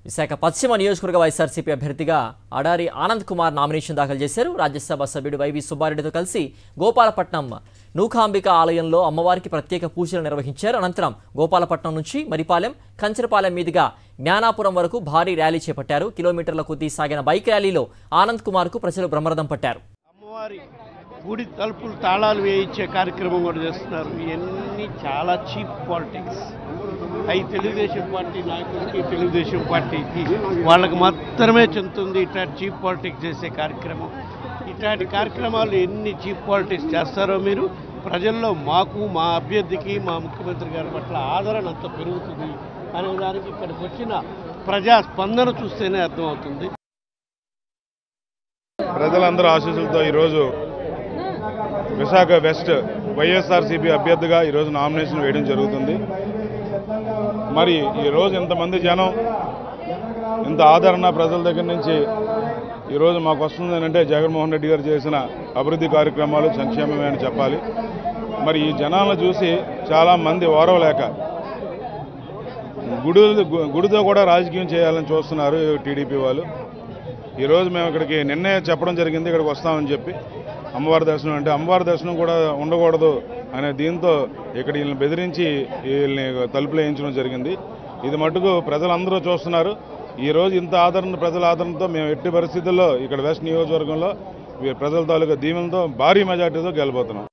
విశాఖ పశ్చిమ నియోజకవర్గ వైఎస్ఆర్సీపీ అభ్యర్థిగా అడారి ఆనంద్ కుమార్ నామినేషన్ దాఖలు చేశారు. రాజ్యసభ సభ్యుడు వైవి సుబ్బారెడ్డితో కలిసి గోపాలపట్నం నూకాంబిక ఆలయంలో అమ్మవారికి ప్రత్యేక పూజలు నిర్వహించారు. అనంతరం గోపాలపట్నం నుంచి మరిపాలెం, కంచరపాలెం మీదుగా జ్ఞానాపురం వరకు భారీ ర్యాలీ చేపట్టారు. కిలోమీటర్ల కొద్దీ సాగిన బైక్ ర్యాలీలో ఆనంద్ కుమార్ కు ప్రజలు బ్రహ్మరథం పట్టారు. అమ్మవారి గుడి తలుపులు తాళాలు వేయించే కార్యక్రమం కూడా చేస్తున్నారు. ఇవన్నీ చాలా చీప్ పాలిటిక్స్. అవి తెలుగుదేశం పార్టీ నాయకులకి, తెలుగుదేశం పార్టీకి వాళ్ళకి మాత్రమే చెందుతుంది ఇట్లాంటి చీప్ పాలిటిక్స్ చేసే కార్యక్రమం. ఇట్లాంటి కార్యక్రమాలు ఎన్ని చీప్ పాలిటిక్స్ చేస్తారో మీరు ప్రజల్లో మాకు, మా అభ్యర్థికి, మా ముఖ్యమంత్రి గారి పట్ల ఆదరణ అంత పెరుగుతుంది అనే దానికి ఇక్కడికి వచ్చిన ప్రజా స్పందన చూస్తేనే అర్థమవుతుంది. ప్రజలందరూ ఆశీస్సులతో ఈరోజు విశాఖ వెస్ట్ వైఎస్ఆర్సీపీ అభ్యర్థిగా ఈరోజు నామినేషన్ వేయడం జరుగుతుంది. మరి ఈరోజు ఇంతమంది జనం, ఇంత ఆదరణ ప్రజల దగ్గర నుంచి ఈరోజు మాకు వస్తుంది అంటే జగన్మోహన్ రెడ్డి గారు చేసిన అభివృద్ధి కార్యక్రమాలు, సంక్షేమమే అని చెప్పాలి. మరి ఈ జనాలను చూసి చాలామంది ఓరవలేక గుడితో కూడా రాజకీయం చేయాలని చూస్తున్నారు టీడీపీ వాళ్ళు. ఈరోజు మేము ఇక్కడికి నిన్నే చెప్పడం జరిగింది, ఇక్కడికి వస్తామని చెప్పి. అమ్మవారి దర్శనం అంటే అమ్మవారి దర్శనం కూడా ఉండకూడదు అనే దీంతో ఇక్కడ వీళ్ళని బెదిరించి వీళ్ళని తలుపులు వేయించడం జరిగింది. ఇది మటుకు ప్రజలందరూ చూస్తున్నారు. ఈరోజు ఇంత ఆదరణ, ప్రజల ఆదరణతో మేము ఎట్టి పరిస్థితుల్లో ఇక్కడ వెస్ట్ నియోజకవర్గంలో ప్రజల తాలూకా దీవెనతో భారీ మెజార్టీతో గెలబోతున్నాం.